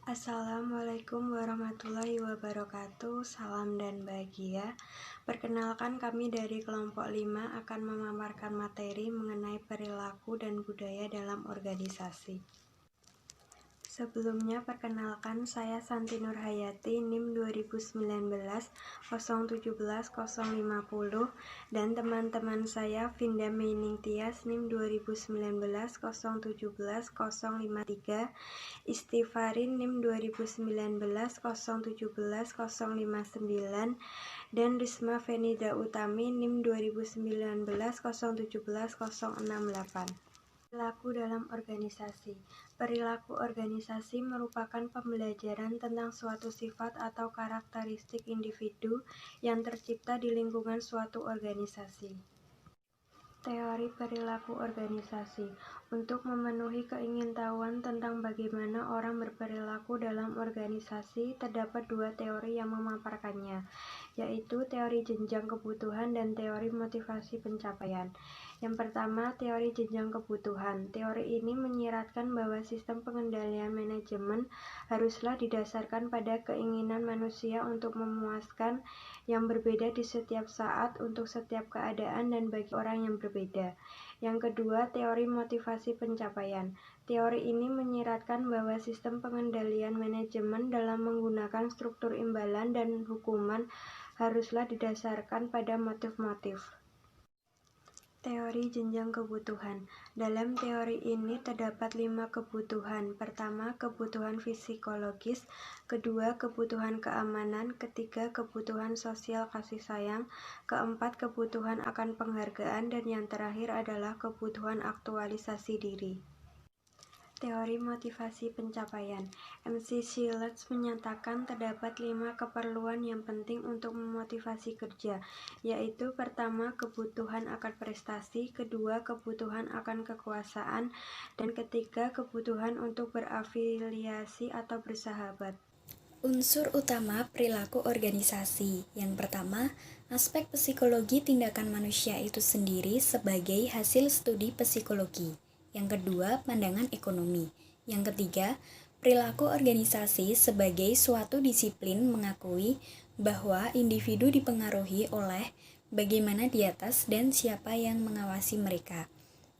Assalamualaikum warahmatullahi wabarakatuh. Salam dan bahagia. Perkenalkan, kami dari kelompok 5 akan memaparkan materi mengenai perilaku dan budaya dalam organisasi. Sebelumnya, perkenalkan, saya Santi Nurhayati, NIM 2019 017 050, dan teman-teman saya Vinda Meining Tias, NIM 2019 017 053, Istifarin NIM 2019 017 059, dan Risma Fenida Utami NIM 2019 017 068. Perilaku dalam organisasi. Perilaku organisasi merupakan pembelajaran tentang suatu sifat atau karakteristik individu yang tercipta di lingkungan suatu organisasi. Teori perilaku organisasi. Untuk memenuhi keingintahuan tentang bagaimana orang berperilaku dalam organisasi, terdapat dua teori yang memaparkannya, yaitu teori jenjang kebutuhan dan teori motivasi pencapaian. Yang pertama, teori jenjang kebutuhan. Teori ini menyiratkan bahwa sistem pengendalian manajemen haruslah didasarkan pada keinginan manusia untuk memuaskan yang berbeda di setiap saat untuk setiap keadaan dan bagi orang yang berbeda. Yang kedua, teori motivasi pencapaian. Teori ini menyiratkan bahwa sistem pengendalian manajemen dalam menggunakan struktur imbalan dan hukuman haruslah didasarkan pada motif-motif. Teori jenjang kebutuhan. Dalam teori ini terdapat 5 kebutuhan. Pertama, kebutuhan psikologis. Kedua, kebutuhan keamanan. Ketiga, kebutuhan sosial kasih sayang. Keempat, kebutuhan akan penghargaan. Dan yang terakhir adalah kebutuhan aktualisasi diri. Teori motivasi pencapaian. MC Schillers menyatakan terdapat 5 keperluan yang penting untuk memotivasi kerja, yaitu pertama, kebutuhan akan prestasi, kedua, kebutuhan akan kekuasaan, dan ketiga, kebutuhan untuk berafiliasi atau bersahabat. Unsur utama perilaku organisasi. Yang pertama, aspek psikologi tindakan manusia itu sendiri sebagai hasil studi psikologi. Yang kedua, pandangan ekonomi. Yang ketiga, perilaku organisasi sebagai suatu disiplin mengakui bahwa individu dipengaruhi oleh bagaimana di atas dan siapa yang mengawasi mereka.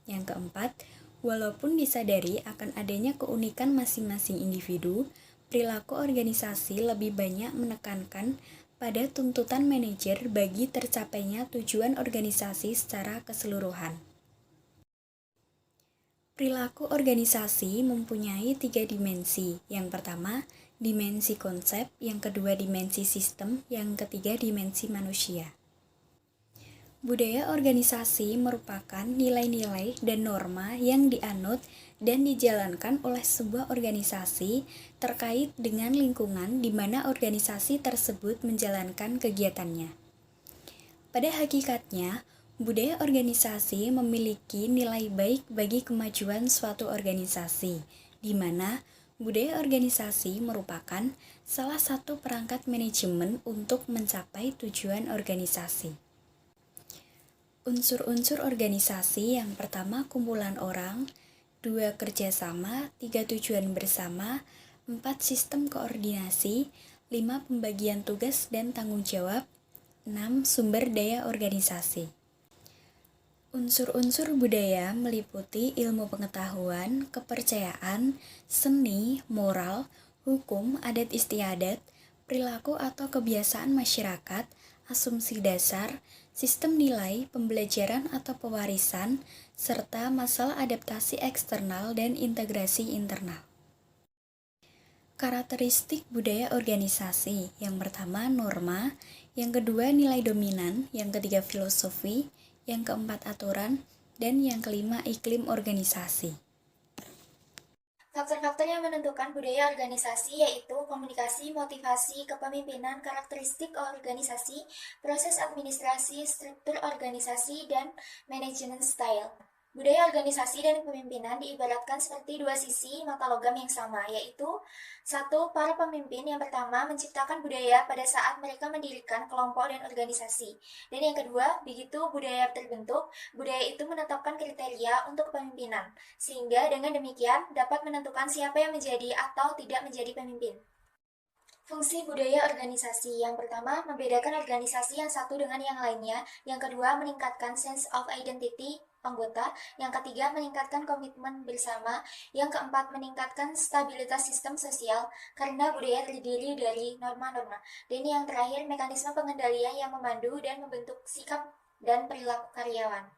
Yang keempat, walaupun disadari akan adanya keunikan masing-masing individu, perilaku organisasi lebih banyak menekankan pada tuntutan manajer bagi tercapainya tujuan organisasi secara keseluruhan. Perilaku organisasi mempunyai 3 dimensi. Yang pertama, dimensi konsep, yang kedua dimensi sistem, yang ketiga dimensi manusia. Budaya organisasi merupakan nilai-nilai dan norma yang dianut dan dijalankan oleh sebuah organisasi terkait dengan lingkungan di mana organisasi tersebut menjalankan kegiatannya. Pada hakikatnya, budaya organisasi memiliki nilai baik bagi kemajuan suatu organisasi, di mana budaya organisasi merupakan salah satu perangkat manajemen untuk mencapai tujuan organisasi. Unsur-unsur organisasi yang pertama kumpulan orang, 2 kerjasama, 3 tujuan bersama, 4 sistem koordinasi, 5 pembagian tugas dan tanggung jawab, 6 sumber daya organisasi. Unsur-unsur budaya meliputi ilmu pengetahuan, kepercayaan, seni, moral, hukum, adat istiadat, perilaku atau kebiasaan masyarakat, asumsi dasar, sistem nilai, pembelajaran atau pewarisan, serta masalah adaptasi eksternal dan integrasi internal. Karakteristik budaya organisasi. Yang pertama, norma, yang kedua, nilai dominan, yang ketiga, filosofi, yang keempat, aturan, dan yang kelima, iklim organisasi. Faktor-faktor yang menentukan budaya organisasi yaitu komunikasi, motivasi, kepemimpinan, karakteristik organisasi, proses administrasi, struktur organisasi, dan manajemen style. Budaya organisasi dan kepemimpinan diibaratkan seperti dua sisi mata logam yang sama, yaitu satu, para pemimpin yang pertama menciptakan budaya pada saat mereka mendirikan kelompok dan organisasi. Dan yang kedua, begitu budaya terbentuk, budaya itu menetapkan kriteria untuk kepemimpinan, sehingga dengan demikian dapat menentukan siapa yang menjadi atau tidak menjadi pemimpin. Fungsi budaya organisasi yang pertama, membedakan organisasi yang satu dengan yang lainnya. Yang kedua, meningkatkan sense of identity anggota. Yang ketiga, meningkatkan komitmen bersama. Yang keempat, meningkatkan stabilitas sistem sosial karena budaya terdiri dari norma-norma. Dan yang terakhir, mekanisme pengendalian yang memandu dan membentuk sikap dan perilaku karyawan.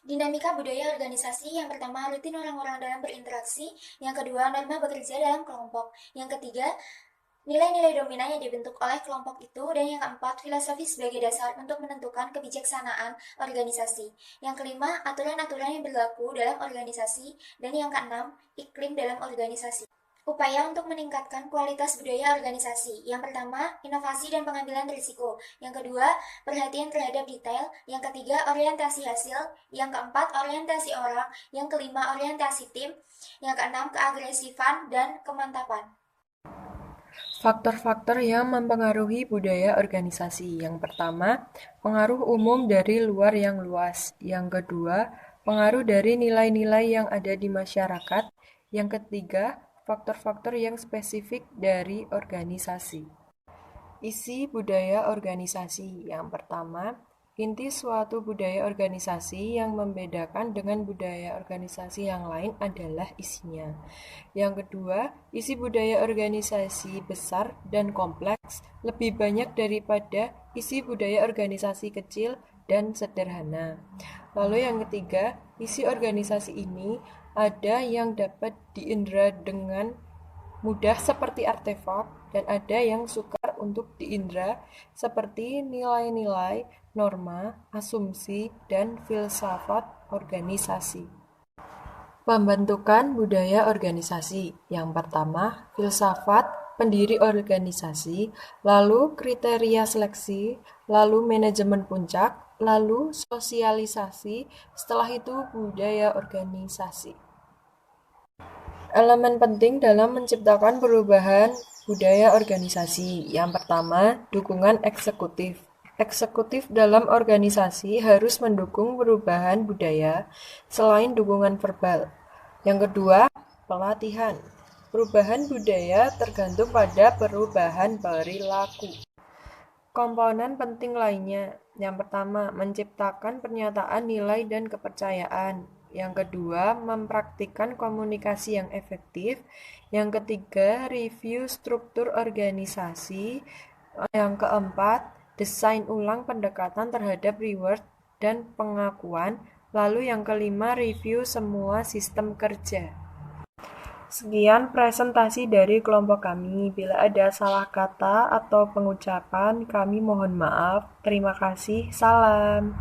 Dinamika budaya organisasi yang pertama, rutin orang-orang dalam berinteraksi. Yang kedua, norma bekerja dalam kelompok. Yang ketiga, nilai-nilai dominan yang dibentuk oleh kelompok itu. Dan yang keempat, filosofi sebagai dasar untuk menentukan kebijaksanaan organisasi. Yang kelima, aturan-aturan yang berlaku dalam organisasi. Dan yang keenam, iklim dalam organisasi. Upaya untuk meningkatkan kualitas budaya organisasi. Yang pertama, inovasi dan pengambilan risiko. Yang kedua, perhatian terhadap detail. Yang ketiga, orientasi hasil. Yang keempat, orientasi orang. Yang kelima, orientasi tim. Yang keenam, keagresifan dan kemantapan. Faktor-faktor yang mempengaruhi budaya organisasi. Yang pertama, pengaruh umum dari luar yang luas. Yang kedua, pengaruh dari nilai-nilai yang ada di masyarakat. Yang ketiga, faktor-faktor yang spesifik dari organisasi. Isi budaya organisasi. Yang pertama, inti suatu budaya organisasi yang membedakan dengan budaya organisasi yang lain adalah isinya. Yang kedua, isi budaya organisasi besar dan kompleks lebih banyak daripada isi budaya organisasi kecil dan sederhana. Lalu yang ketiga, isi organisasi ini ada yang dapat diindra dengan mudah seperti artefak dan ada yang sukar untuk diindra seperti nilai-nilai, norma, asumsi, dan filsafat organisasi. Pembentukan budaya organisasi. Yang pertama, filsafat pendiri organisasi, lalu kriteria seleksi, lalu manajemen puncak, lalu sosialisasi, setelah itu budaya organisasi. Elemen penting dalam menciptakan perubahan budaya organisasi. Yang pertama, dukungan eksekutif. Eksekutif dalam organisasi harus mendukung perubahan budaya selain dukungan verbal. Yang kedua, pelatihan. Perubahan budaya tergantung pada perubahan perilaku. Komponen penting lainnya. Yang pertama, menciptakan pernyataan nilai dan kepercayaan. Yang kedua, mempraktikkan komunikasi yang efektif. Yang ketiga, review struktur organisasi. Yang keempat, desain ulang pendekatan terhadap reward dan pengakuan. Lalu yang kelima, review semua sistem kerja. Sekian presentasi dari kelompok kami. Bila ada salah kata atau pengucapan, kami mohon maaf. Terima kasih. Salam.